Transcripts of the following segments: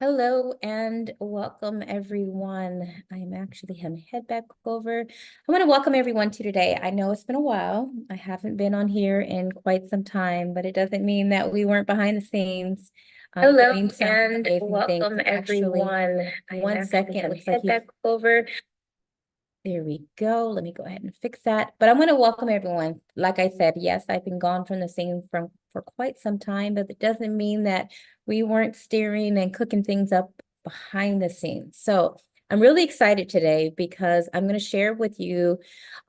Hello and welcome everyone. I'm actually gonna head back over. I want to welcome everyone to today. I know it's been a while. I haven't been on here in quite some time, but it doesn't mean that we weren't behind the scenes. Hello Doing some and amazing things. welcome Actually, everyone. one second, looks like Head back over. there we go. Let me go ahead and fix that. But I want to welcome everyone. Like I said, yes, I've been gone from the scene for quite some time, but it doesn't mean that we weren't steering and cooking things up behind the scenes. So I'm really excited today because I'm going to share with you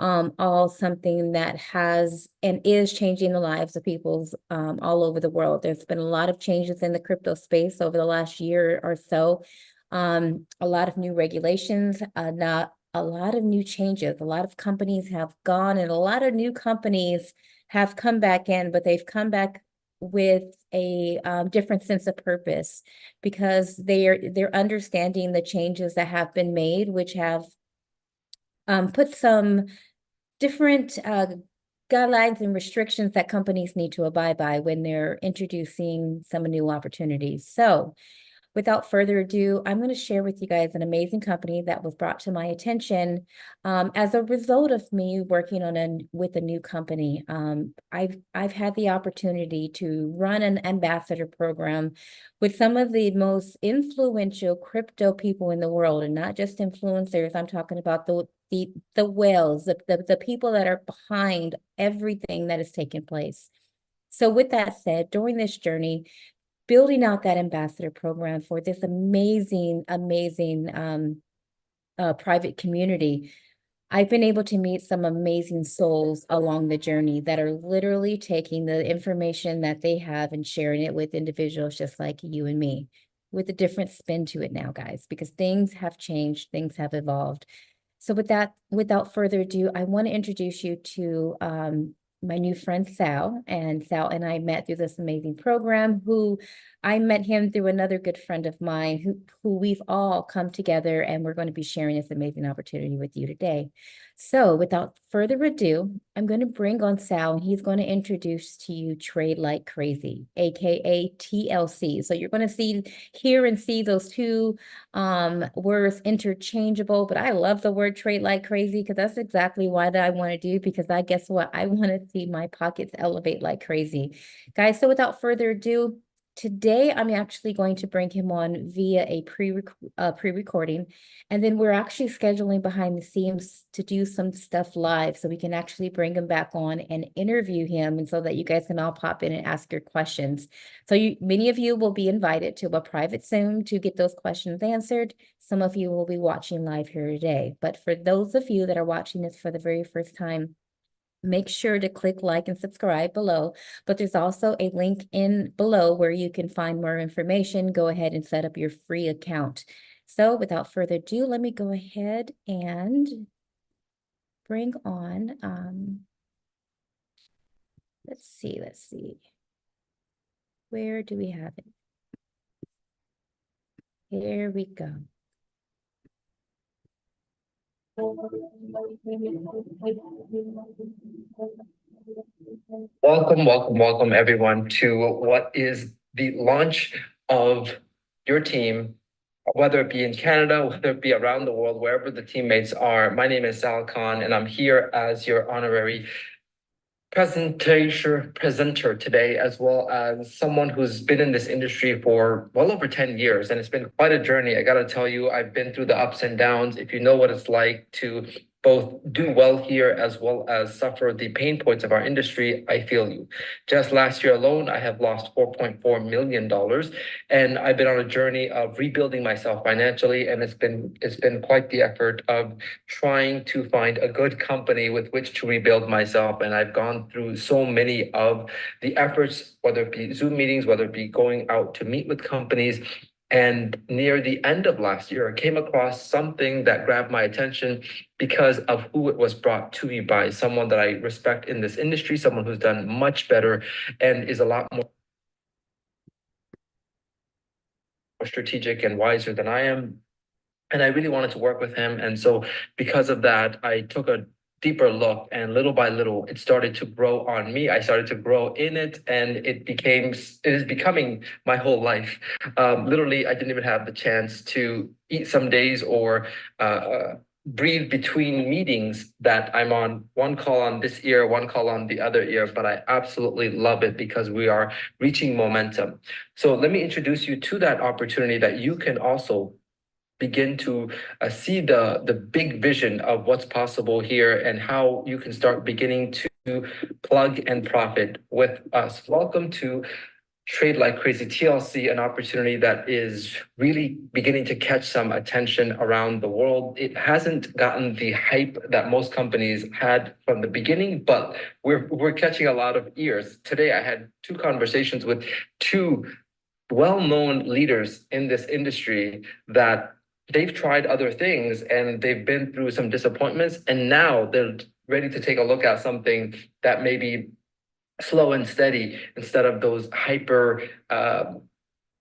all something that has and is changing the lives of people all over the world. There's been a lot of changes in the crypto space over the last year or so. A lot of new regulations, not a lot of new changes. A lot of companies have gone and a lot of new companies have come back in, but they've come back with a different sense of purpose because they're understanding the changes that have been made, which have put some different guidelines and restrictions that companies need to abide by when they're introducing some new opportunities. So without further ado, I'm going to share with you guys an amazing company that was brought to my attention as a result of me working with a new company. I've had the opportunity to run an ambassador program with some of the most influential crypto people in the world, and not just influencers. I'm talking about the whales, the people that are behind everything that is taking place. So with that said, during this journey, building out that ambassador program for this amazing private community, I've been able to meet some amazing souls along the journey that are literally taking the information that they have and sharing it with individuals just like you and me, with a different spin to it now, guys, because things have changed, things have evolved. So with that, without further ado, I want to introduce you to my new friend Sal. And Sal and I met through this amazing program. Who I met him through another good friend of mine who we've all come together, and we're going to be sharing this amazing opportunity with you today. So without further ado, I'm going to bring on Sal, and he's going to introduce to you Trade Like Crazy, aka TLC. So you're going to hear and see those two words interchangeable, but I love the word trade like crazy because that's exactly what I want to do, because I guess what, I want to see my pockets elevate like crazy, guys. So without further ado, today I'm actually going to bring him on via a pre-recording, and then we're actually scheduling behind the scenes to do some stuff live so we can actually bring him back on and interview him, and so that you guys can all pop in and ask your questions. So many of you will be invited to a private Zoom to get those questions answered. Some of you will be watching live here today. But for those of you that are watching this for the very first time, make sure to click like and subscribe below. But there's also a link in below where you can find more information. Go ahead and set up your free account. So without further ado, let me go ahead and bring on, let's see. Where do we have it? Here we go. Welcome everyone to what is the launch of your team, whether it be in Canada, whether it be around the world, wherever the teammates are. My name is Sal Khan, and I'm here as your honorary presenter today, as well as someone who's been in this industry for well over 10 years, and it's been quite a journey. I got to tell you, I've been through the ups and downs. If you know what it's like to both do well here as well as suffer the pain points of our industry, I feel you. Just last year alone, I have lost $4.4 million, and I've been on a journey of rebuilding myself financially, and it's been quite the effort of trying to find a good company with which to rebuild myself. And I've gone through so many of the efforts, whether it be Zoom meetings, whether it be going out to meet with companies. And near the end of last year, I came across something that grabbed my attention because of who it was brought to me by, someone that I respect in this industry, someone who's done much better and is a lot more strategic and wiser than I am. And I really wanted to work with him. And so because of that, I took a deeper look, and little by little it started to grow on me. I started to grow in it, and it is becoming my whole life. Literally, I didn't even have the chance to eat some days or breathe between meetings that I'm on one call on this ear, one call on the other ear, but I absolutely love it because we are reaching momentum. So let me introduce you to that opportunity that you can also begin to see the big vision of what's possible here and how you can start beginning to plug and profit with us. Welcome to Trade Like Crazy TLC, an opportunity that is really beginning to catch some attention around the world. It hasn't gotten the hype that most companies had from the beginning, but we're catching a lot of ears. Today, I had two conversations with two well-known leaders in this industry that they've tried other things and they've been through some disappointments, and now they're ready to take a look at something that may be slow and steady instead of those hyper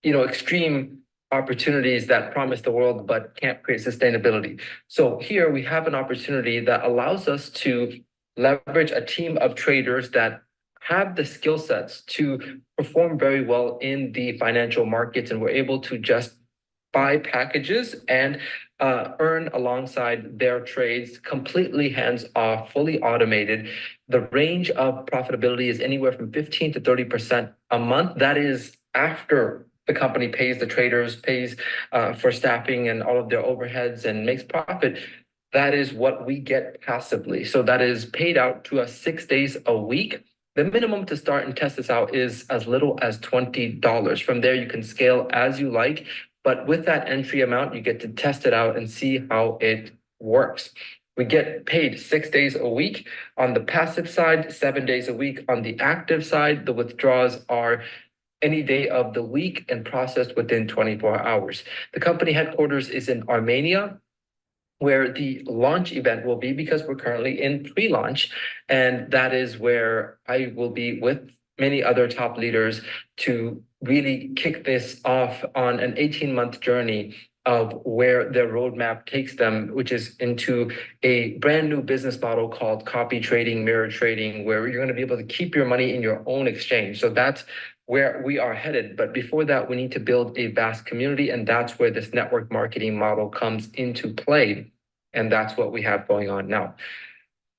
extreme opportunities that promise the world but can't create sustainability. So here we have an opportunity that allows us to leverage a team of traders that have the skill sets to perform very well in the financial markets, and we're able to just buy packages and earn alongside their trades, completely hands off, fully automated. The range of profitability is anywhere from 15 to 30% a month. That is after the company pays the traders, pays for staffing and all of their overheads and makes profit. That is what we get passively. So that is paid out to us 6 days a week. The minimum to start and test this out is as little as $20. From there, you can scale as you like. But with that entry amount, you get to test it out and see how it works. We get paid 6 days a week on the passive side, 7 days a week on the active side. The withdrawals are any day of the week and processed within 24 hours. The company headquarters is in Armenia, where the launch event will be, because we're currently in pre-launch, and that is where I will be with many other top leaders to really kick this off on an 18-month journey of where their roadmap takes them, which is into a brand new business model called copy trading, mirror trading, where you're going to be able to keep your money in your own exchange. So that's where we are headed. But before that, we need to build a vast community, and that's where this network marketing model comes into play. And that's what we have going on now.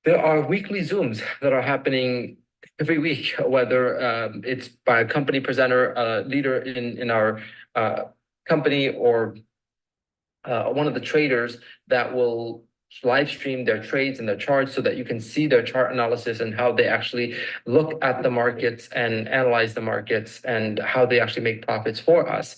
There are weekly Zooms that are happening every week, whether it's by a company presenter, a leader in our company, or one of the traders that will live stream their trades and their charts so that you can see their chart analysis and how they actually look at the markets and analyze the markets and how they actually make profits for us.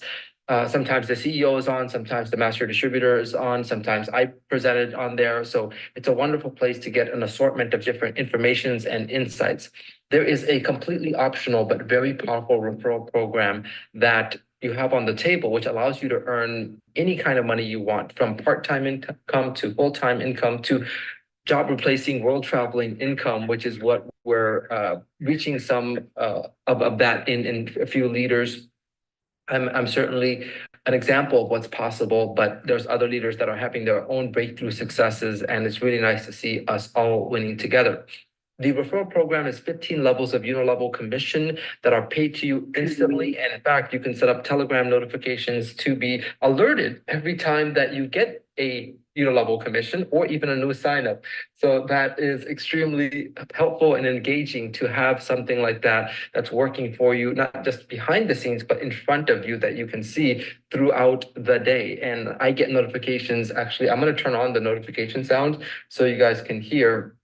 Sometimes the CEO is on, sometimes the master distributor is on, sometimes I presented on there. So it's a wonderful place to get an assortment of different informations and insights. There is a completely optional but very powerful referral program that you have on the table, which allows you to earn any kind of money you want, from part-time income to full-time income to job replacing, world traveling income, which is what we're reaching some of that in a few leaders. I'm certainly an example of what's possible, but there's other leaders that are having their own breakthrough successes, and it's really nice to see us all winning together. The referral program is 15 levels of unilevel commission that are paid to you instantly. And in fact, you can set up Telegram notifications to be alerted every time that you get a unilevel commission or even a new sign up. So that is extremely helpful and engaging to have something like that that's working for you, not just behind the scenes, but in front of you, that you can see throughout the day. And I get notifications. Actually, I'm going to turn on the notification sound so you guys can hear.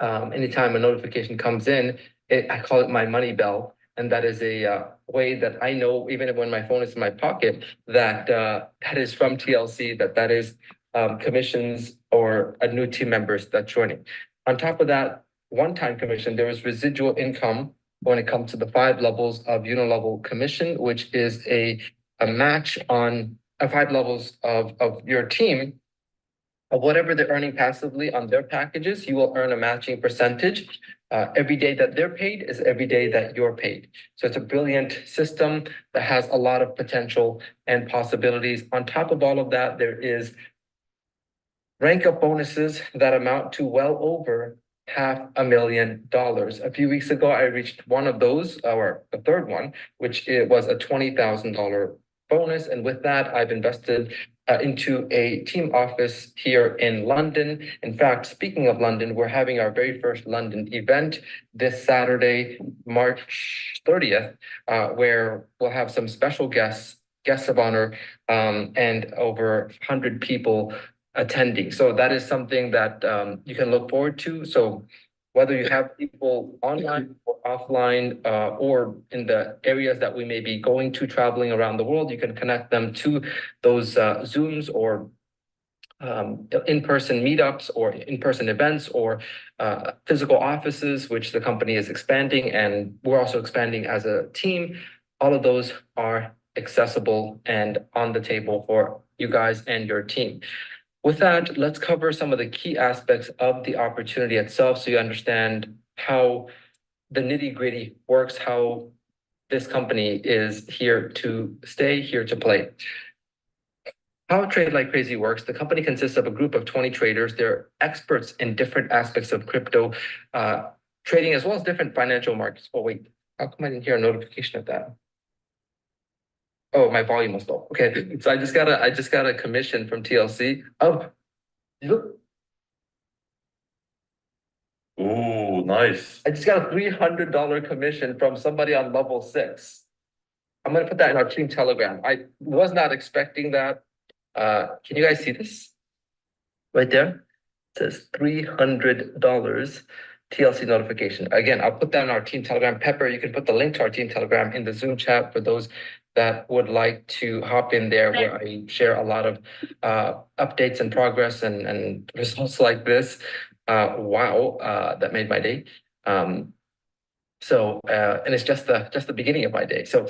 Anytime a notification comes in, I call it my money bell. And that is a way that I know, even when my phone is in my pocket, that that is from TLC, that is commissions or a new team members that's joining. On top of that, one-time commission, there is residual income when it comes to the 5 levels of unilevel commission, which is a match on 5 levels of your team. Of whatever they're earning passively on their packages, you will earn a matching percentage. Every day that they're paid is every day that you're paid. So it's a brilliant system that has a lot of potential and possibilities. On top of all of that, there is rank up bonuses that amount to well over $500,000. A few weeks ago, I reached one of those, or the third one, which it was a $20,000 bonus. And with that, I've invested into a team office here in London. In fact, speaking of London, we're having our very first London event this Saturday, March 30th, where we'll have some special guests of honor, and over 100 people attending. So that is something that you can look forward to. So whether you have people online or offline, or in the areas that we may be going to traveling around the world, you can connect them to those Zooms or in-person meetups or in-person events or physical offices, which the company is expanding, and we're also expanding as a team. All of those are accessible and on the table for you guys and your team. With that, let's cover some of the key aspects of the opportunity itself so you understand how the nitty-gritty works, how this company is here to stay, here to play. How Trade Like Crazy works, the company consists of a group of 20 traders. They're experts in different aspects of crypto trading, as well as different financial markets. Oh, wait, how come I didn't hear a notification of that? Oh, my volume was low. Okay, so I just got a commission from TLC of, look, Ooh, nice. I just got a $300 commission from somebody on level 6. I'm gonna put that in our team Telegram. I was not expecting that. Can you guys see this? Right there? It says $300 TLC notification. Again, I'll put that in our team Telegram. Pepper, you can put the link to our team Telegram in the Zoom chat for those that would like to hop in there, where I share a lot of updates and progress and results like this. Wow, that made my day. And it's just the beginning of my day. So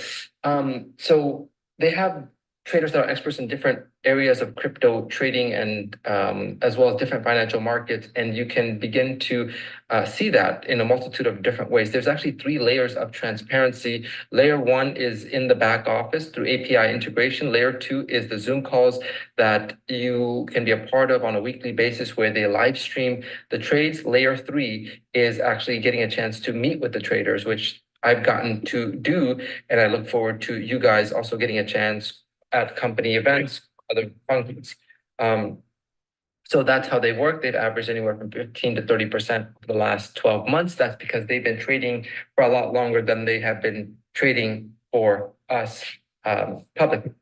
they have traders that are experts in different areas of crypto trading and as well as different financial markets. And you can begin to see that in a multitude of different ways. There's actually 3 layers of transparency. Layer 1 is in the back office through API integration. Layer 2 is the Zoom calls that you can be a part of on a weekly basis where they live stream the trades. Layer 3 is actually getting a chance to meet with the traders, which I've gotten to do. And I look forward to you guys also getting a chance at company events, other functions. So that's how they work. They've averaged anywhere from 15 to 30% for the last 12 months. That's because they've been trading for a lot longer than they have been trading for us publicly.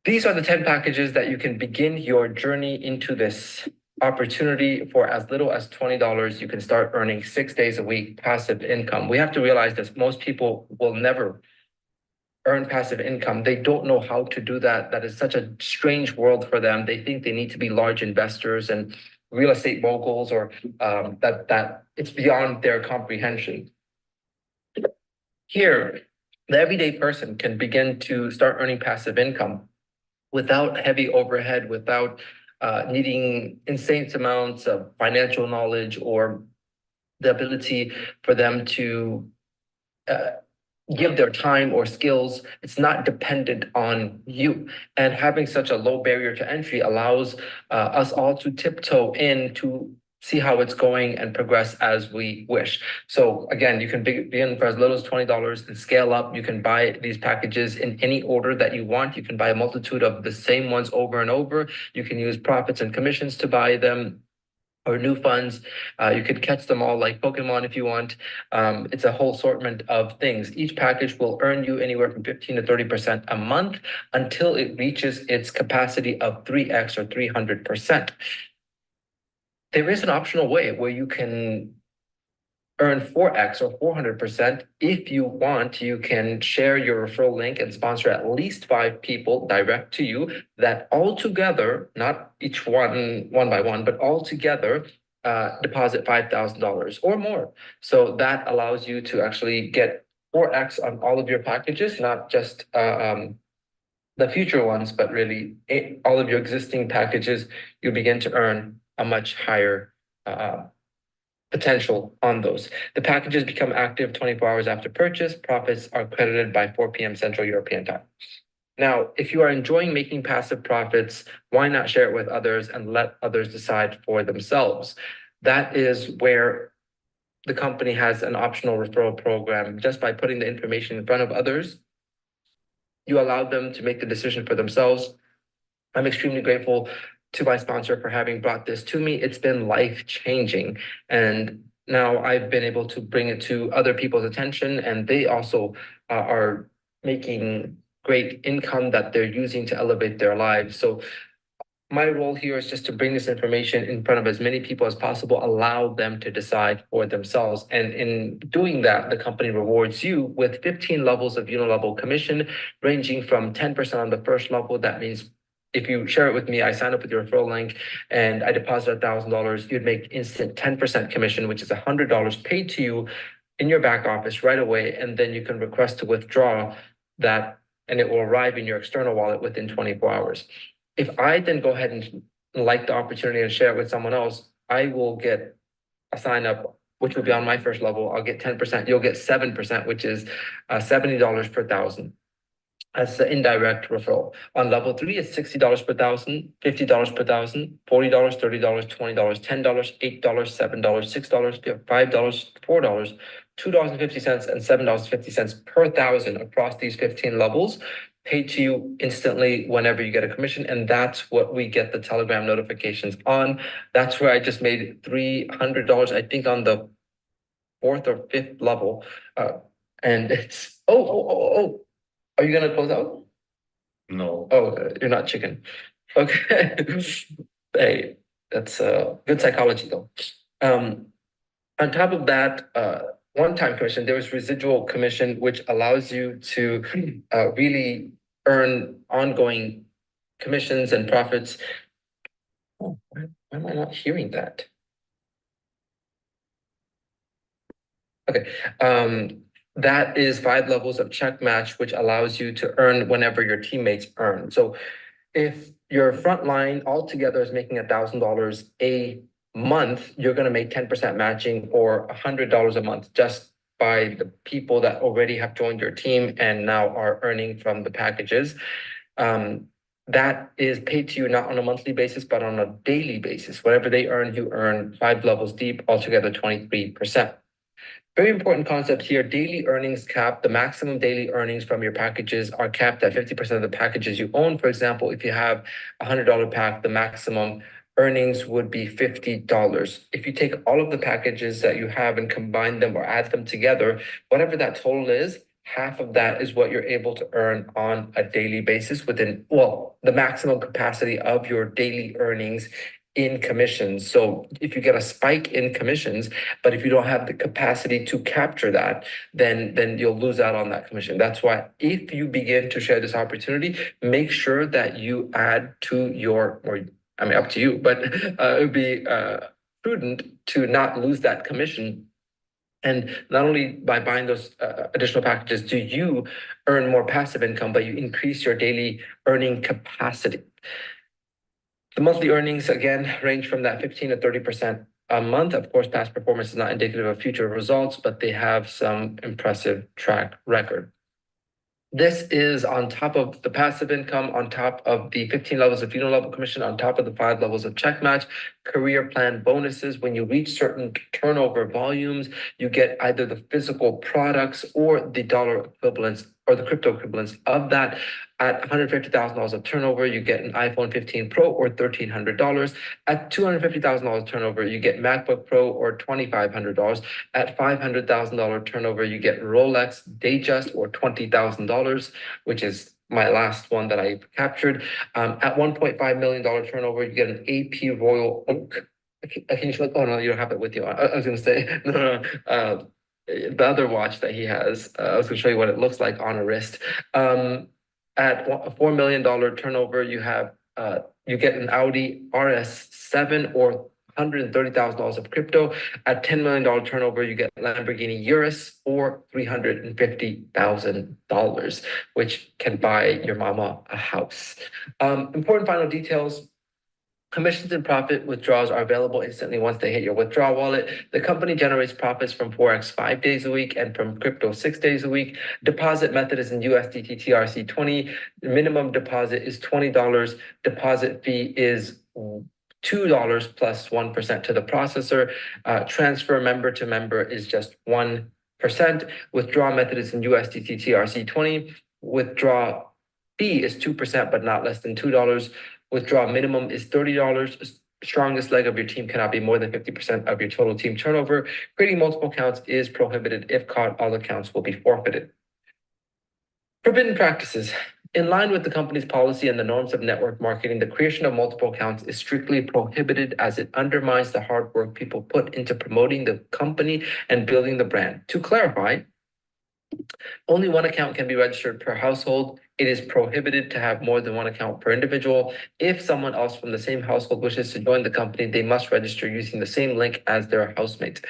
These are the 10 packages that you can begin your journey into this opportunity. For as little as $20. You can start earning 6 days a week passive income. We have to realize that most people will never earn passive income. They don't know how to do that. That is such a strange world for them. They think they need to be large investors and real estate moguls, or that it's beyond their comprehension. Here, the everyday person can begin to start earning passive income without heavy overhead, without needing insane amounts of financial knowledge or the ability for them to give their time or skills. It's not dependent on you. And having such a low barrier to entry allows us all to tiptoe in to see how it's going and progress as we wish. So again, you can begin for as little as $20 and scale up. You can buy these packages in any order that you want. You can buy a multitude of the same ones over and over. You can use profits and commissions to buy them, or new funds. You could catch them all like Pokemon if you want. It's a whole assortment of things. Each package will earn you anywhere from 15 to 30% a month until it reaches its capacity of 3x or 300%. There is an optional way where you can earn 4x or 400%. If you want, you can share your referral link and sponsor at least 5 people direct to you that all together, not each one by one, but all together deposit $5,000 or more. So that allows you to actually get 4x on all of your packages, not just the future ones, but really all of your existing packages. You begin to earn a much higher potential on those. The packages become active 24 hours after purchase. Profits are credited by 4 p.m. Central European time. Now, if you are enjoying making passive profits, why not share it with others and let others decide for themselves? That is where the company has an optional referral program. Just by putting the information in front of others, you allow them to make the decision for themselves. I'm extremely grateful to my sponsor for having brought this to me. It's been life-changing. And now I've been able to bring it to other people's attention, and they also are making great income that they're using to elevate their lives. So my role here is just to bring this information in front of as many people as possible, allow them to decide for themselves. And in doing that, the company rewards you with 15 levels of unilevel commission, ranging from 10% on the first level. That means if you share it with me, I sign up with your referral link and I deposit $1,000, you'd make instant 10% commission, which is $100 paid to you in your back office right away. And then you can request to withdraw that, and it will arrive in your external wallet within 24 hours. If I then go ahead and like the opportunity and share it with someone else, I will get a sign up, which will be on my first level. I'll get 10%. You'll get 7%, which is $70 per thousand. That's the indirect referral. On level 3, it's $60 per thousand, $50 per thousand, $40, $30, $20, $10, $8, $7, $6, $5, $4, $2.50, and $7.50 per thousand across these 15 levels, paid to you instantly whenever you get a commission. And that's what we get the Telegram notifications on. That's where I just made $300, I think, on the 4th or 5th level. And it's, are you gonna close out? No. Oh, you're not chicken. Okay. Hey, that's good psychology though. On top of that, one-time commission, there was residual commission, which allows you to really earn ongoing commissions and profits. Oh, why am I not hearing that? Okay, that is 5 levels of check match, which allows you to earn whenever your teammates earn. So if your front line altogether is making $1,000 a month, you're going to make 10% matching or $100 a month just by the people that already have joined your team and now are earning from the packages. That is paid to you not on a monthly basis, but on a daily basis. Whatever they earn, you earn 5 levels deep, altogether 23%. Very important concept here, daily earnings cap. The maximum daily earnings from your packages are capped at 50% of the packages you own. For example, if you have a $100 pack, the maximum earnings would be $50. If you take all of the packages that you have and combine them or add them together, whatever that total is, half of that is what you're able to earn on a daily basis within, well, the maximum capacity of your daily earnings in commissions. So if you get a spike in commissions, but if you don't have the capacity to capture that, then you'll lose out on that commission. That's why if you begin to share this opportunity, make sure that you add to your, or I mean, up to you, but it would be prudent to not lose that commission. And not only by buying those additional packages do you earn more passive income, but you increase your daily earning capacity. The monthly earnings, again, range from that 15 to 30% a month. Of course, past performance is not indicative of future results, but they have some impressive track record. This is on top of the passive income, on top of the 15 levels of unilevel commission, on top of the 5 levels of check match, career plan bonuses. When you reach certain turnover volumes, you get either the physical products or the dollar equivalents or the crypto equivalents of that. At $150,000 of turnover, you get an iPhone 15 Pro or $1,300. At $250,000 turnover, you get MacBook Pro or $2,500. At $500,000 turnover, you get Rolex Datejust or $20,000, which is my last one that I captured. At $1.5 million turnover, you get an AP Royal Oak. Can you show it? Oh no, you don't have it with you. I was going to say, no. The other watch that he has, I was going to show you what it looks like on a wrist. At a $4 million turnover, you get an Audi RS7 or $130,000 of crypto. At $10 million turnover, you get Lamborghini Urus or $350,000, which can buy your mama a house. Important final details. Commissions and profit withdrawals are available instantly once they hit your withdrawal wallet. The company generates profits from Forex 5 days a week and from crypto 6 days a week. Deposit method is in USDT TRC20. The minimum deposit is $20. Deposit fee is $2 plus 1% to the processor. Transfer member to member is just 1%. Withdrawal method is in USDT TRC20. Withdraw fee is 2%, but not less than $2. Withdrawal minimum is $30. Strongest leg of your team cannot be more than 50% of your total team turnover. Creating multiple accounts is prohibited. If caught, all accounts will be forfeited. Forbidden practices. In line with the company's policy and the norms of network marketing, the creation of multiple accounts is strictly prohibited as it undermines the hard work people put into promoting the company and building the brand. To clarify, only one account can be registered per household. It is prohibited to have more than one account per individual. If someone else from the same household wishes to join the company, they must register using the same link as their housemate.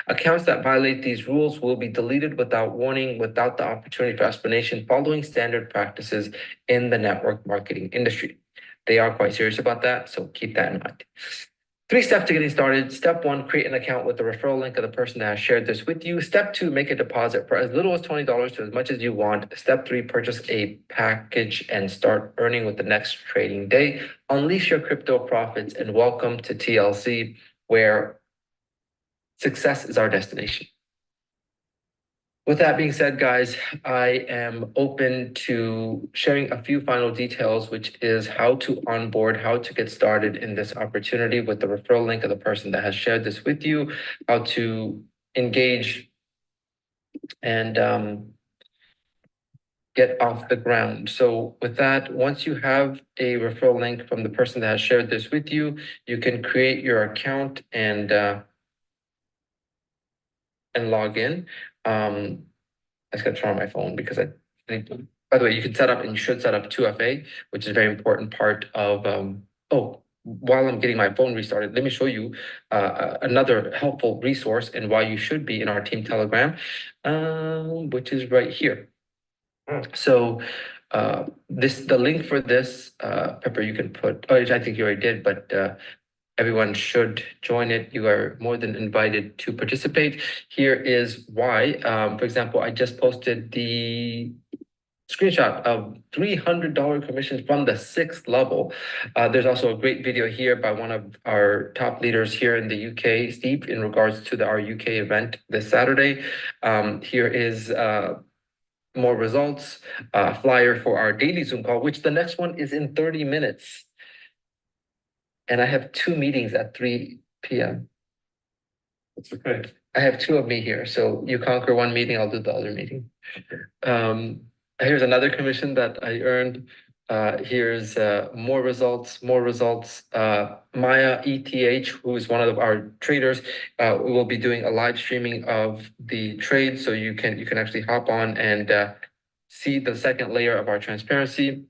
Accounts that violate these rules will be deleted without warning, without the opportunity for explanation, following standard practices in the network marketing industry. They are quite serious about that, so keep that in mind. 3 steps to getting started. Step 1, create an account with the referral link of the person that has shared this with you. Step 2, make a deposit for as little as $20 to as much as you want. Step 3, purchase a package and start earning with the next trading day. Unleash your crypto profits and welcome to TLC, where success is our destination. With that being said, guys, I am open to sharing a few final details, which is how to onboard, how to get started in this opportunity with the referral link of the person that has shared this with you, how to engage and get off the ground. So with that, once you have a referral link from the person that has shared this with you, you can create your account and log in. I just gotta turn on my phone because by the way, you can set up and you should set up 2FA, which is a very important part of, while I'm getting my phone restarted, let me show you another helpful resource and why you should be in our team Telegram, which is right here. So the link for this, Pepper, you can put, I think you already did, but everyone should join it. You are more than invited to participate. Here is why. For example, I just posted the screenshot of $300 commissions from the 6th level. There's also a great video here by one of our top leaders here in the UK, Steve, in regards to our UK event this Saturday. Here is more results, flyer for our daily Zoom call, which the next one is in 30 minutes. And I have 2 meetings at 3 p.m. That's okay. I have 2 of me here. So you conquer one meeting, I'll do the other meeting. Here's another commission that I earned. Here's more results. Maya ETH, who is one of our traders, will be doing a live streaming of the trade. So you can actually hop on and see the second layer of our transparency.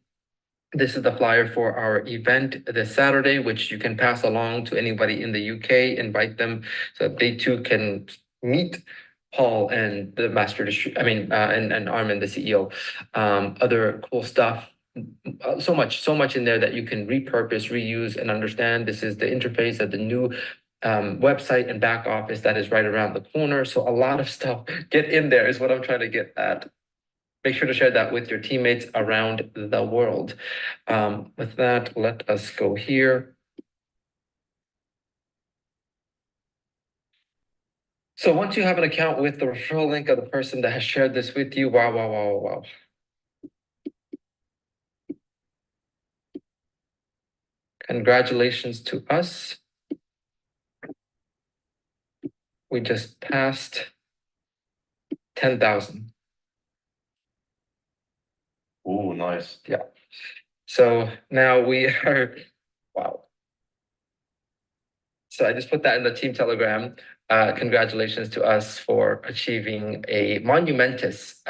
This is the flyer for our event this Saturday, which you can pass along to anybody in the UK, invite them so that they too can meet Paul and the master and Armin, the CEO. Other cool stuff. So much in there that you can repurpose, reuse, and understand. This is the interface of the new website and back office that is right around the corner. So a lot of stuff. Get in there is what I'm trying to get at. Make sure to share that with your teammates around the world. With that, let us go here. So once you have an account with the referral link of the person that has shared this with you, wow. Congratulations to us. We just passed 10,000. Oh, nice. Yeah. So now we are, wow. So I just put that in the team Telegram. Congratulations to us for achieving a monumentous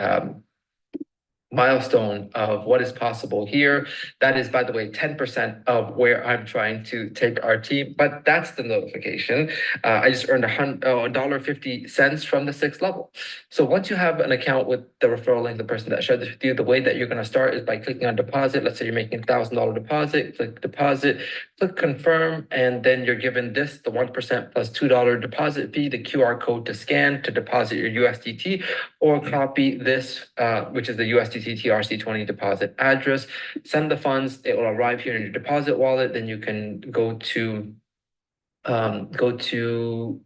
milestone of what is possible here. That is, by the way, 10% of where I'm trying to take our team, but that's the notification. I just earned $1.50 from the 6th level. So once you have an account with the referral link, the person that shared this with you, the way that you're going to start is by clicking on deposit. Let's say you're making $1,000 deposit, click deposit, click confirm, and then you're given this, the 1% plus $2 deposit fee, the QR code to scan to deposit your USDT, or copy this, which is the USDT TRC20 deposit address, send the funds, it will arrive here in your deposit wallet, then you can go to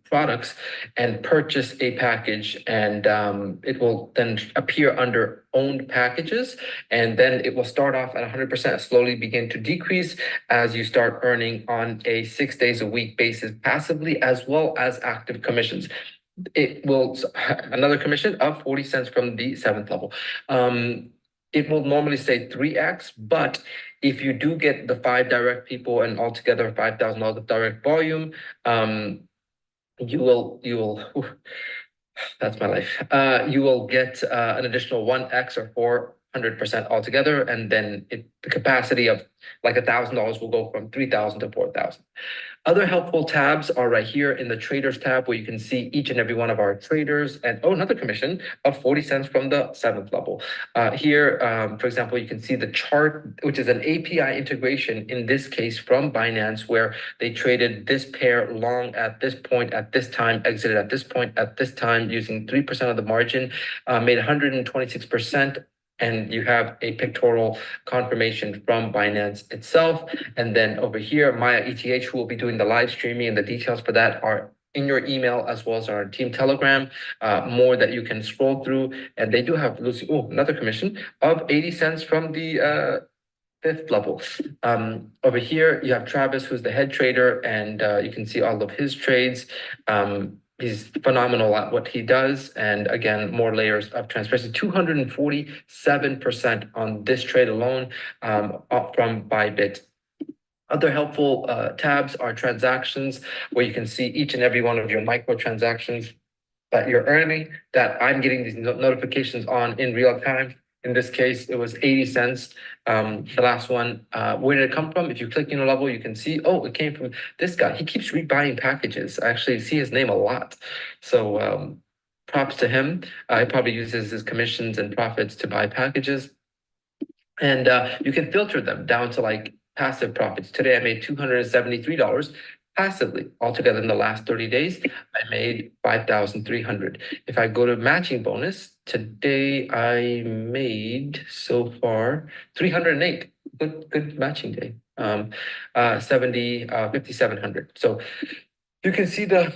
products and purchase a package, and it will then appear under owned packages, and then it will start off at 100%, slowly begin to decrease as you start earning on a 6 days a week basis passively, as well as active commissions. It will another commission of 40 cents from the 7th level. It will normally say 3x, but if you do get the 5 direct people and altogether $5,000 of direct volume, you will that's my life. You will get an additional 1x or 400% altogether, and then the capacity of like $1,000 will go from 3,000 to 4,000. Other helpful tabs are right here in the traders tab, where you can see each and every one of our traders, and another commission of 40 cents from the 7th level. Here, for example, you can see the chart, which is an API integration in this case from Binance, where they traded this pair long at this point, at this time, exited at this point, at this time, using 3% of the margin, made 126%. And you have a pictorial confirmation from Binance itself. And then over here, Maya ETH, who will be doing the live streaming, and the details for that are in your email, as well as our team Telegram, more that you can scroll through. And they do have Lucy, another commission of 80 cents from the 5th level. Over here, you have Travis, who's the head trader, and you can see all of his trades. He's phenomenal at what he does. And again, more layers of transparency, 247% on this trade alone, up from Bybit. Other helpful tabs are transactions, where you can see each and every one of your micro transactions that you're earning, that I'm getting these notifications on in real time. In this case, it was 80 cents. The last one, where did it come from? If you click in a level, you can see, it came from this guy. He keeps rebuying packages. I actually see his name a lot. So props to him. He probably uses his commissions and profits to buy packages. And you can filter them down to like passive profits. Today, I made $273 passively. Altogether in the last 30 days, I made 5,300. If I go to matching bonus, today I made so far 308. Good matching day. 5,700. So you can see the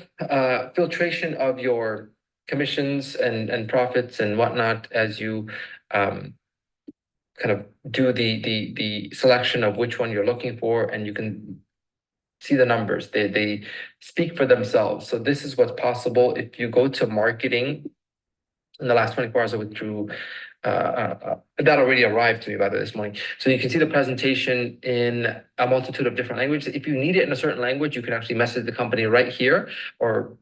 filtration of your commissions and profits and whatnot as you kind of do the selection of which one you're looking for, and you can see the numbers. They speak for themselves. So this is what's possible if you go to marketing. In the last 24 hours, I withdrew. That already arrived to me by the way this morning. So you can see the presentation in a multitude of different languages. If you need it in a certain language, you can actually message the company right here, or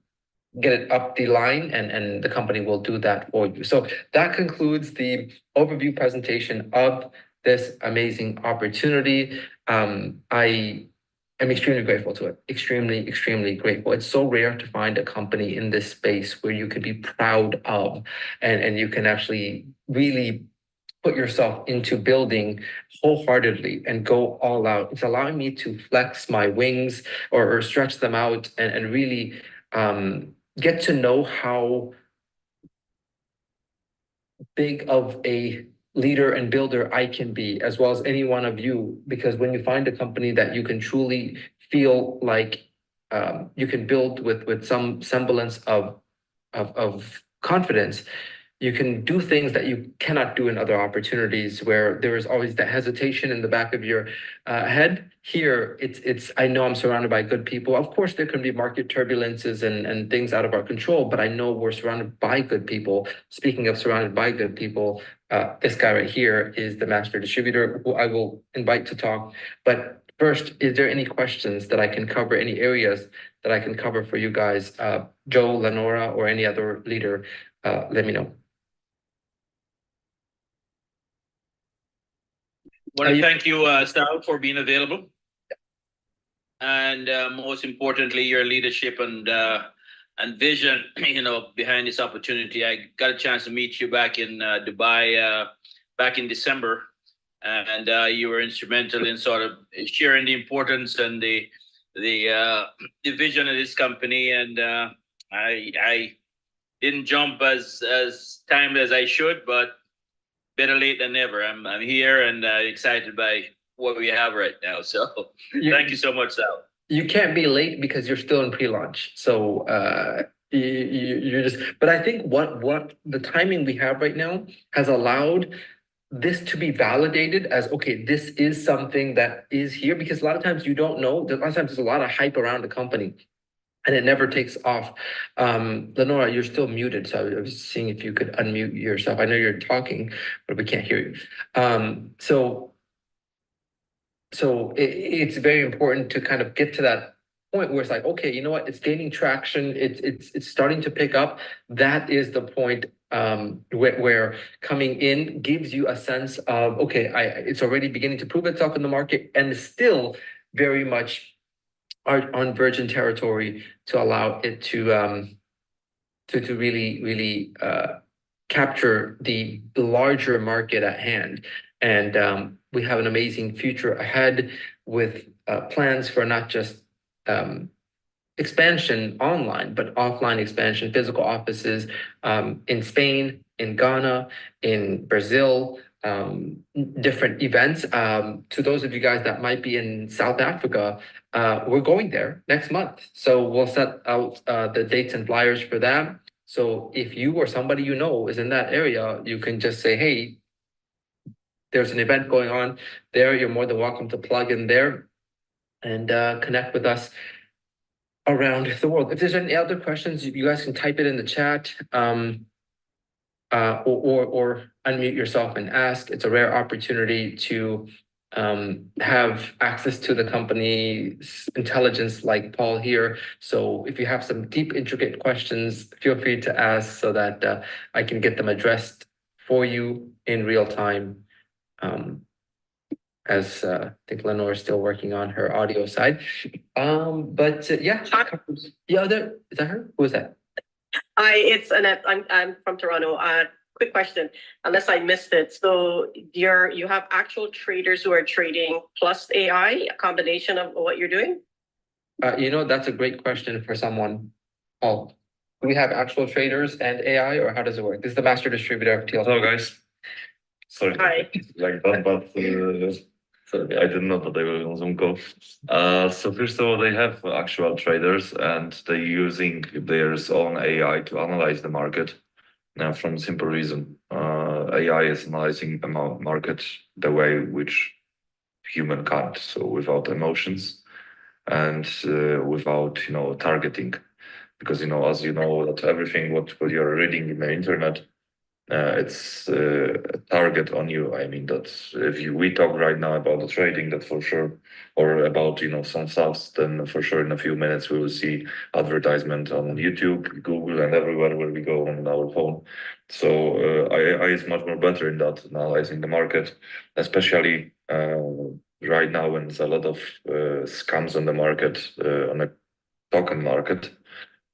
get it up the line, and the company will do that for you. So that concludes the overview presentation of this amazing opportunity. I am extremely grateful to it. Extremely grateful. It's so rare to find a company in this space where you could be proud of, and you can actually really put yourself into building wholeheartedly and go all out. It's allowing me to flex my wings, or stretch them out, and really get to know how big of a leader and builder I can be, as well as any one of you. Because when you find a company that you can truly feel like you can build with some semblance of confidence, you can do things that you cannot do in other opportunities, where there is always that hesitation in the back of your head. Here, it's I know I'm surrounded by good people. Of course, there can be market turbulences and things out of our control, but I know we're surrounded by good people. Speaking of surrounded by good people, this guy right here is the master distributor, who I will invite to talk. But first, is there any questions that I can cover, any areas that I can cover for you guys? Joe, Lenora, or any other leader, let me know. Want Are to you- thank you, Sal, for being available. And most importantly, your leadership and vision, behind this opportunity. I got a chance to meet you back in Dubai back in December, and you were instrumental in sort of sharing the importance and the vision of this company. And I didn't jump as time as I should, but better late than never. I'm here and excited by what we have right now. So thank you so much, Sal. You can't be late because you're still in pre-launch. So you're just, but I think what the timing we have right now has allowed this to be validated as, okay, this is something that is here, because a lot of times you don't know. A lot of times there's a lot of hype around the company and it never takes off. Lenora, you're still muted, so I was seeing if you could unmute yourself. I know you're talking, but we can't hear you. So it's very important to kind of get to that point where it's like, okay, you know what, it's gaining traction, it's starting to pick up. That is the point where coming in gives you a sense of, okay, it's already beginning to prove itself in the market and still very much are on virgin territory to allow it to really capture the larger market at hand. And we have an amazing future ahead with plans for not just expansion online, but offline expansion, physical offices in Spain, in Ghana, in Brazil, different events. To those of you guys that might be in South Africa, we're going there next month. So we'll set out the dates and flyers for that. So if you or somebody you know is in that area, you can just say, hey, there's an event going on there. You're more than welcome to plug in there and connect with us around the world. If there's any other questions, you guys can type it in the chat or unmute yourself and ask. It's a rare opportunity to have access to the company's intelligence like Paul here. So if you have some deep, intricate questions, feel free to ask so that I can get them addressed for you in real time. As I think Lenore is still working on her audio side. Yeah. Yeah, is that her? Who is that? It's Annette. I'm from Toronto. Quick question, unless I missed it. So you have actual traders who are trading plus AI, a combination of what you're doing? That's a great question for someone. Paul, do we have actual traders and AI, or how does it work? This is the master distributor of TLC. Hello, guys. Sorry. Hi. Like that, but I didn't know that they were on Zoom call. So first of all, they have actual traders and they're using their own AI to analyze the market. Now, from simple reason, AI is analyzing the market the way which human can't, so without emotions and without targeting, because as you know that everything what you're reading in the internet. It's a target on you. I mean that if we talk right now about the trading, that for sure, or about some stuff, then for sure in a few minutes we will see advertisement on YouTube, Google, and everywhere where we go on our phone. So AI is much more better in that analyzing the market, especially right now when there's a lot of scams on the market, on the token market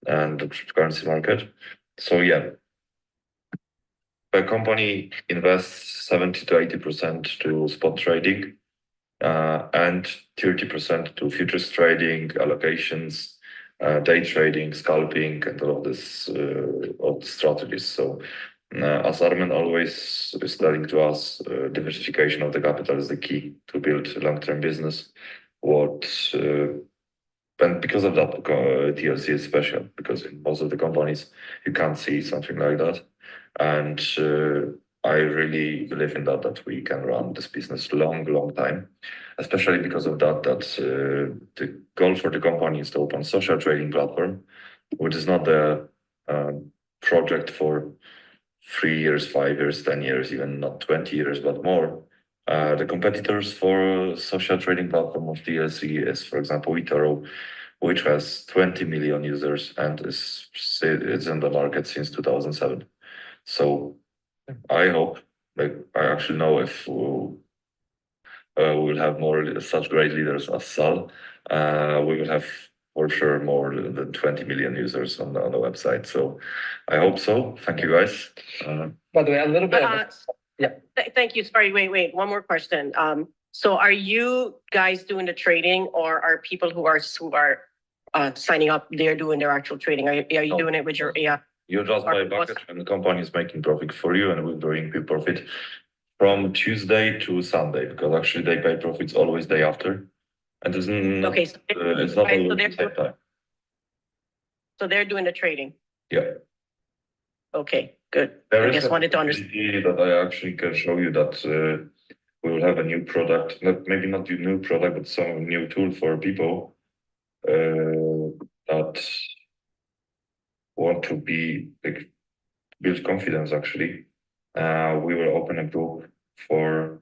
and the currency market. So yeah. The company invests 70 to 80% to spot trading and 30% to futures trading, allocations, day trading, scalping, and all of this all strategies. So as Armen always is telling to us, diversification of the capital is the key to build a long-term business. And because of that, TLC is special, because in most of the companies you can't see something like that. And I really believe in that we can run this business long time, especially because of that the goal for the company is to open social trading platform, which is not the project for 3 years, 5 years, 10 years, even not 20 years, but more. The competitors for social trading platform of TLC is, for example, eToro, which has 20 million users and it's in the market since 2007. So I hope, I actually know if We will have more such great leaders as Sal. We will have for sure more than 20 million users on the website. So I hope so. Thank you guys. By the way, a little bit. Yeah. Thank you. Sorry, wait, one more question. So are you guys doing the trading, or are people who are signing up, they're doing their actual trading? Are you No. doing it with your AI? You just buy a bucket and the company is making profit for you, and we're doing profit from Tuesday to Sunday, because actually they pay profits always day after. And it's not, Okay, so it's not right, so always the same time. so they're doing the trading. Yeah. Okay, good. There I is just a wanted to understand. possibility that I actually can show you that we will have a new product, maybe not a new product, but some new tool for people that want to be like, build confidence actually. We will open a group for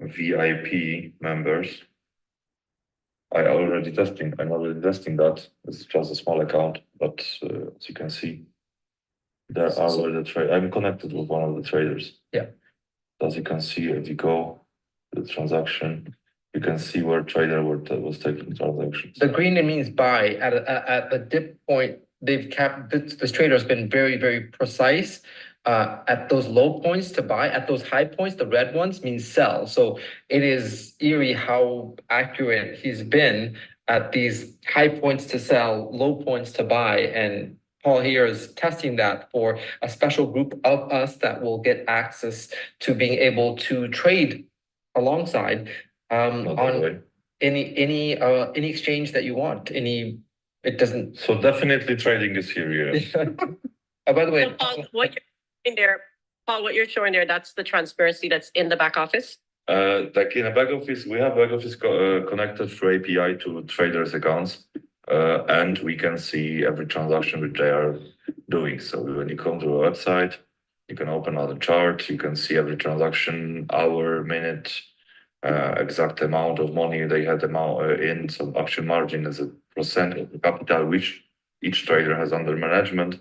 VIP members. I'm already testing that. It's just a small account, but as you can see, there are already I'm connected with one of the traders. Yeah. As you can see, if you go to the transaction, you can see where trader was taking transactions. The green means buy at the dip point. They've kept this trader has been very, very precise at those low points to buy. At those high points, the red ones means sell. So it is eerie how accurate he's been at these high points to sell, low points to buy. And Paul here is testing that for a special group of us that will get access to being able to trade alongside Not that way. any exchange that you want. It doesn't. So definitely trading is here, yeah. By the way, So Paul, what you're showing there, that's the transparency that's in the back office? Like in a back office, we have back office connected through API to traders' accounts, and we can see every transaction which they are doing. So when you come to a website, you can open all the chart, you can see every transaction, hour, minute, exact amount of money they had in. So option margin is a percent of the capital which each trader has under management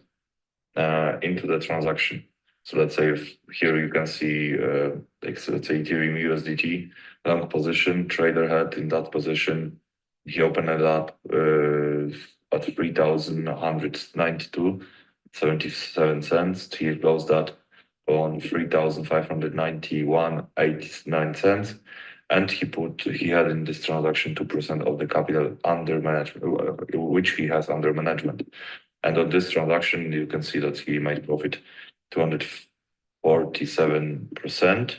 into the transaction. So let's say if here you can see, let's say Ethereum USDT long position, trader had in that position, he opened it up at 3,192.77 cents. He closed that on 3,591.89 cents. And he had in this transaction 2% of the capital under management, which he has under management. And on this transaction, you can see that he made profit 247%.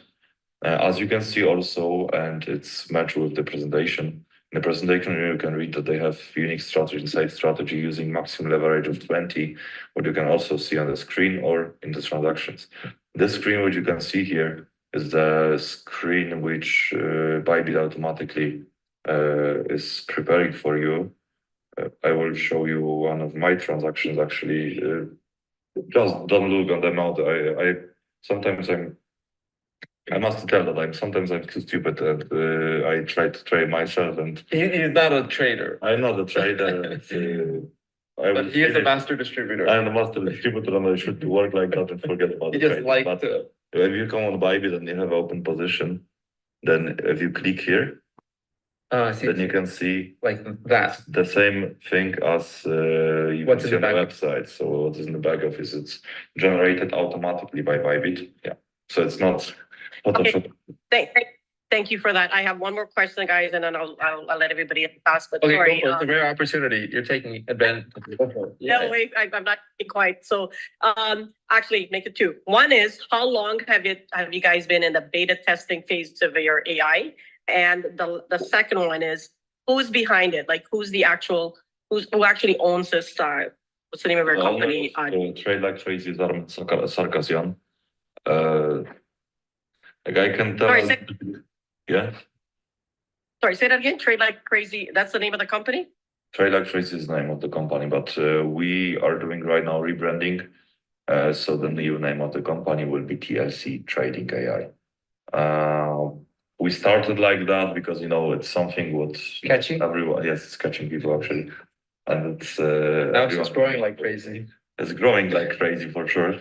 As you can see also, and it's matched with the presentation. In the presentation, you can read that they have unique strategy, inside strategy using maximum leverage of 20, what you can also see on the screen or in the transactions. This screen, which you can see here, is the screen which Bybit automatically is preparing for you. I will show you one of my transactions actually. Just don't look on the amount. I must tell that sometimes I'm too stupid and I try to trade myself, and he's not a trader. I'm not a trader. But he is a master distributor. I'm a master distributor, and I should work like that and forget about He the just trading. like But to. if you come on Bybit and you have open position, then if you click here, then you can see like that. the same thing as you What's can in see the on the back? website. So what is in the back office? It's generated automatically by Bybit. Yeah. So it's not Photoshop. Thank you for that. I have one more question, guys, and then I'll let everybody ask. But Okay, sorry, go for it. It's a rare opportunity. You're taking advantage. Go for it. no, wait, I'm not quite. So, actually, make it two. One is, how long have you guys been in the beta testing phase of your AI? And the second one is, who's behind it? Like, who actually owns this? What's the name of your company? Trade like crazy is Sarkisian. Like I can tell. Sorry, Yeah. Sorry, say that again. Trade Like Crazy. That's the name of the company? Trade Like Crazy is the name of the company, but we are doing right now rebranding. So the new name of the company will be TLC Trading AI. We started like that because it's something what Catchy? everyone. Yes, it's catching people actually, and it's Now it's just growing like crazy. It's growing like crazy for sure.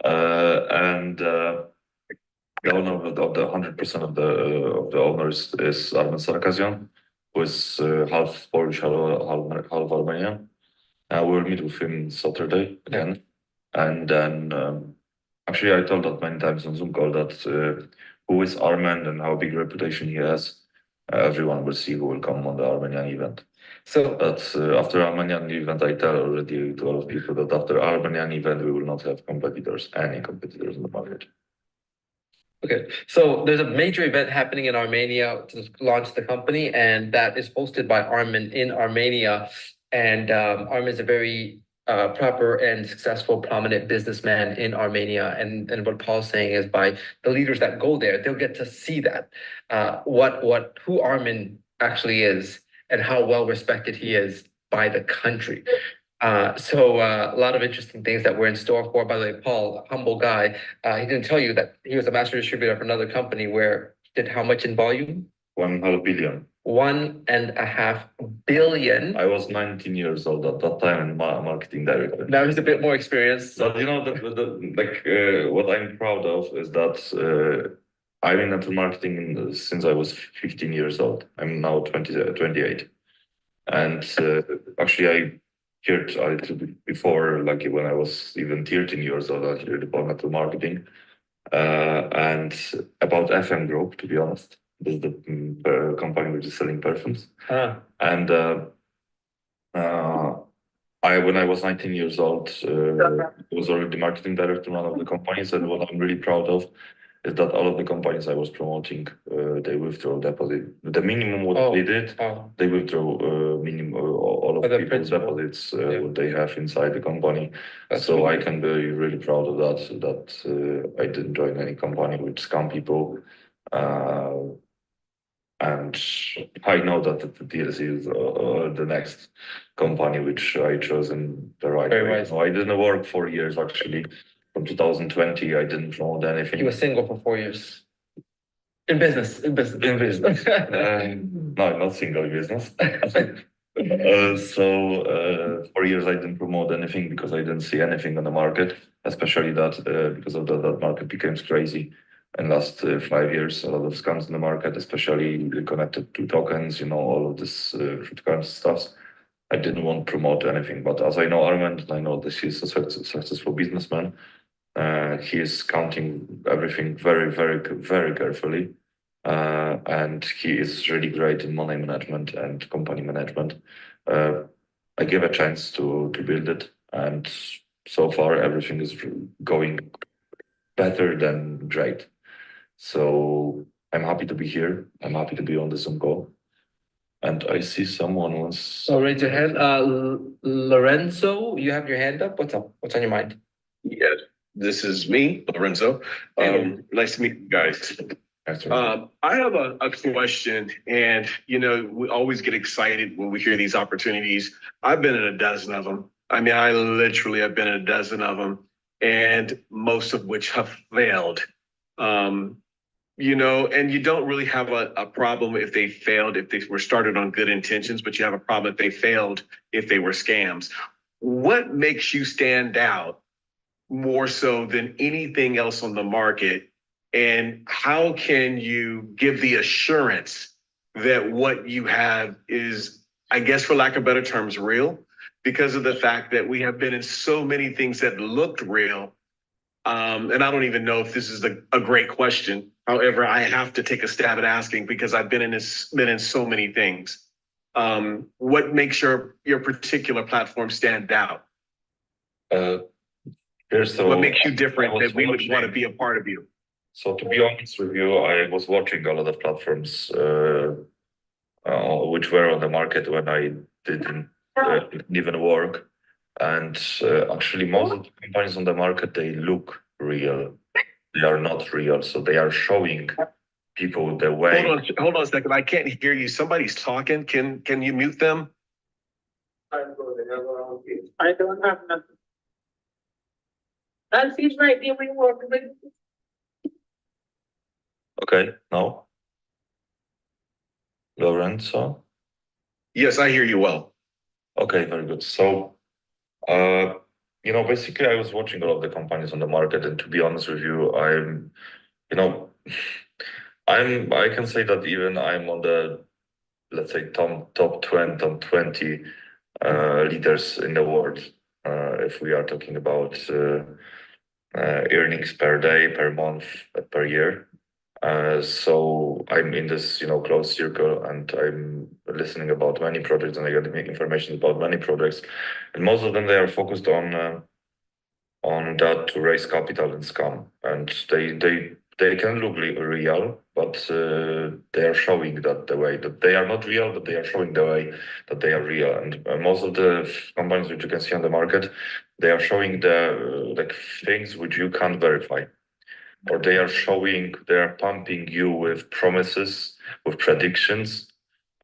And The owner of the 100% of the owners is Armen Sarkisian, who is half Polish, half Armenian. We'll meet with him Saturday again. And then actually I told that many times on Zoom call that who is Armen and how big reputation he has. Everyone will see who will come on the Armenian event. So that after Armenian event, I tell already to a lot of people that after Armenian event, we will not have any competitors in the market. Okay, so there's a major event happening in Armenia to launch the company, and that is hosted by Armen in Armenia. And Armen is a very proper and successful, prominent businessman in Armenia. And what Paul's saying is, by the leaders that go there, they'll get to see that who Armen actually is and how well respected he is by the country. So a lot of interesting things that we're in store for. By the way, Paul, humble guy, he didn't tell you that he was a master distributor for another company where he did how much in volume? 1.5 billion. 1.5 billion. I was 19 years old at that time and marketing director. Now he's a bit more experienced. But you know, what I'm proud of is that I've been into marketing since I was 15 years old. I'm now 28. And actually, I heard a little bit before, like when I was even 13 years old, I heard about network marketing and about FM Group, to be honest. This is the company which is selling perfumes. And when I was 19 years old, I was already marketing director in one of the companies. And what I'm really proud of is that all of the companies I was promoting, they withdraw deposit. The minimum what they did, they withdraw minimum all of people's deposits what they have inside the company. So I can be really proud of that I didn't join any company with scam people. And I know that the DLC is the next company which I chose in the right way. No, I didn't work 4 years actually. From 2020, I didn't promote anything. You were single for 4 years. In business. No, not single in business. 4 years I didn't promote anything because I didn't see anything on the market, especially that because of that market became crazy. In last 5 years, a lot of scams in the market, especially connected to tokens, all of this cryptocurrency stuff. I didn't want to promote anything, but as I know Armen, I know that he's a successful businessman. He is counting everything very, very, very carefully. And he is really great in money management and company management. I gave a chance to build it, and so far everything is going better than great. So I'm happy to be here. I'm happy to be on the Zoom call. And I see someone wants. Oh, raise your hand. Lorenzo, you have your hand up. What's up? What's on your mind? Yes, this is me, Lorenzo. Nice to meet you guys. I have a question, and we always get excited when we hear these opportunities. I've been in a dozen of them. I mean, I literally have been in a dozen of them, and most of which have failed. And you don't really have a problem if they failed, if they were started on good intentions, but you have a problem if they failed, if they were scams. What makes you stand out more so than anything else on the market? And how can you give the assurance that what you have is, I guess, for lack of better terms, real? Because of the fact that we have been in so many things that looked real. And I don't even know if this is a great question. However, I have to take a stab at asking because I've been in so many things. What makes your particular platform stand out? What makes you different that we would want to be a part of you? So to be honest with you, I was watching a lot of platforms which were on the market when I didn't even work. And actually, most of the companies on the market, they look real. They are not real. So they are showing people the way. Hold on a second. I can't hear you. Somebody's talking. Can you mute them? I don't have nothing. And she's right there. We work with. Okay, no. Lorenzo? Yes, I hear you well. Okay, very good. So, basically I was watching a lot of the companies on the market, and to be honest with you, I can say that even I'm on the, let's say, top 20 leaders in the world. If we are talking about earnings per day, per month, per year. So I'm in this, closed circle, and I'm listening about many projects, and I get information about many projects, and most of them they are focused on that to raise capital and scam, and they can look real, but they are showing that the way that they are not real, but they are showing the way that they are real, and most of the companies which you can see on the market, they are showing the like things which you can't verify, or they are pumping you with promises, with predictions,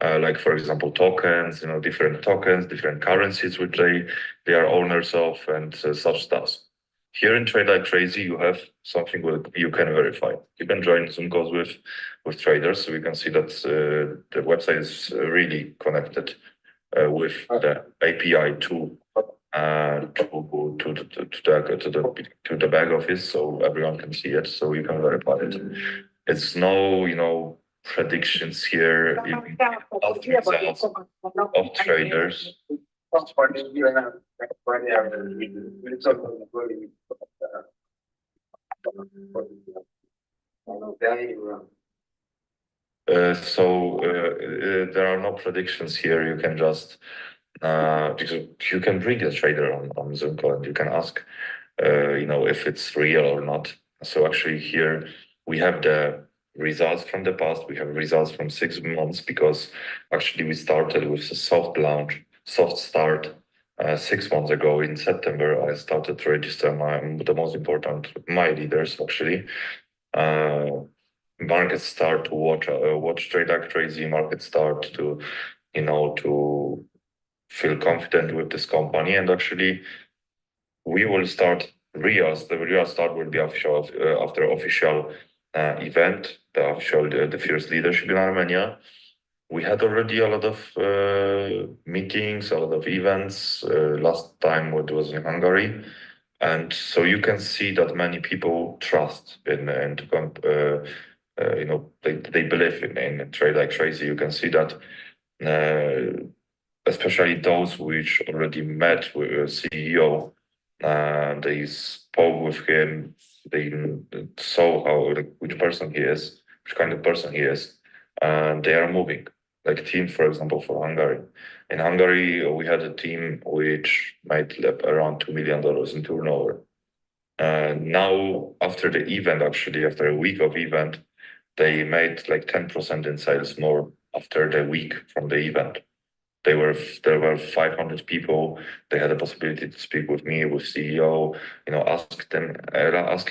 like for example tokens, different tokens, different currencies which they are owners of, and such stuff. Here in Trade Like Crazy, you have something you can verify. You can join Zoom calls with traders, so you can see that the website is really connected with the API to the back office, so everyone can see it, so you can verify it. It's no, predictions here, even of results of traders. There are no predictions here. You can just because you can bring a trader on Zoom call, and you can ask, if it's real or not. So actually here we have the results from the past. We have results from 6 months, because actually we started with a soft start 6 months ago in September. I started to register the most important, my leaders actually. Markets start to watch Trade Like Crazy. Markets start to, to feel confident with this company, and actually we will start the real start will be official after official event, the first leadership in Armenia. We had already a lot of meetings, a lot of events. Last time it was in Hungary, and so you can see that many people trust they believe in Trade Like Crazy. You can see that. Especially those which already met with the CEO, they spoke with him, they saw which person he is, which kind of person he is, and they are moving. Like team, for example, for Hungary. In Hungary, we had a team which made around $2 million in turnover. Now, after the event, actually, after a week of event, they made like 10% in sales more after the week from the event. There were 500 people. They had the possibility to speak with me, with CEO. Ask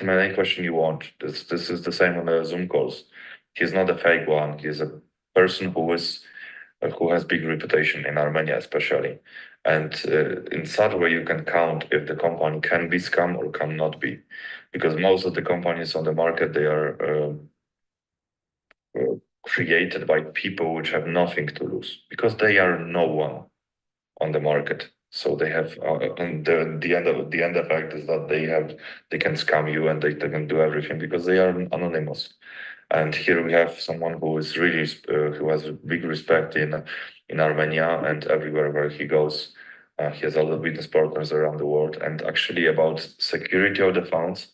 him any question you want. This is the same on the Zoom calls. He's not a fake one. He's a person who has big reputation in Armenia, especially. And in such way, you can count if the company can be scam or cannot be, because most of the companies on the market, they are created by people which have nothing to lose, because they are no one on the market. So they have, and the end effect is that they can scam you, and they can do everything because they are anonymous. And here we have someone who is really who has big respect in Armenia, and everywhere where he goes, he has a lot of business partners around the world. And actually, about security of the funds,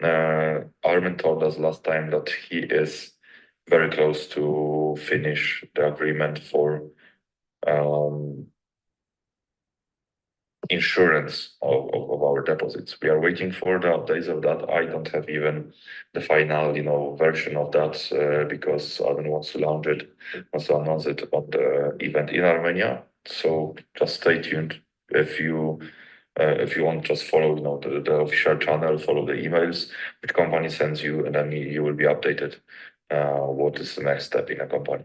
Armin told us last time that he is very close to finish the agreement for insurance of our deposits. We are waiting for the updates of that. I don't have even the final, version of that because Armin wants to announce it on the event in Armenia. So just stay tuned. If you want, just follow, the official channel, follow the emails which company sends you, and then you will be updated what is the next step in a company.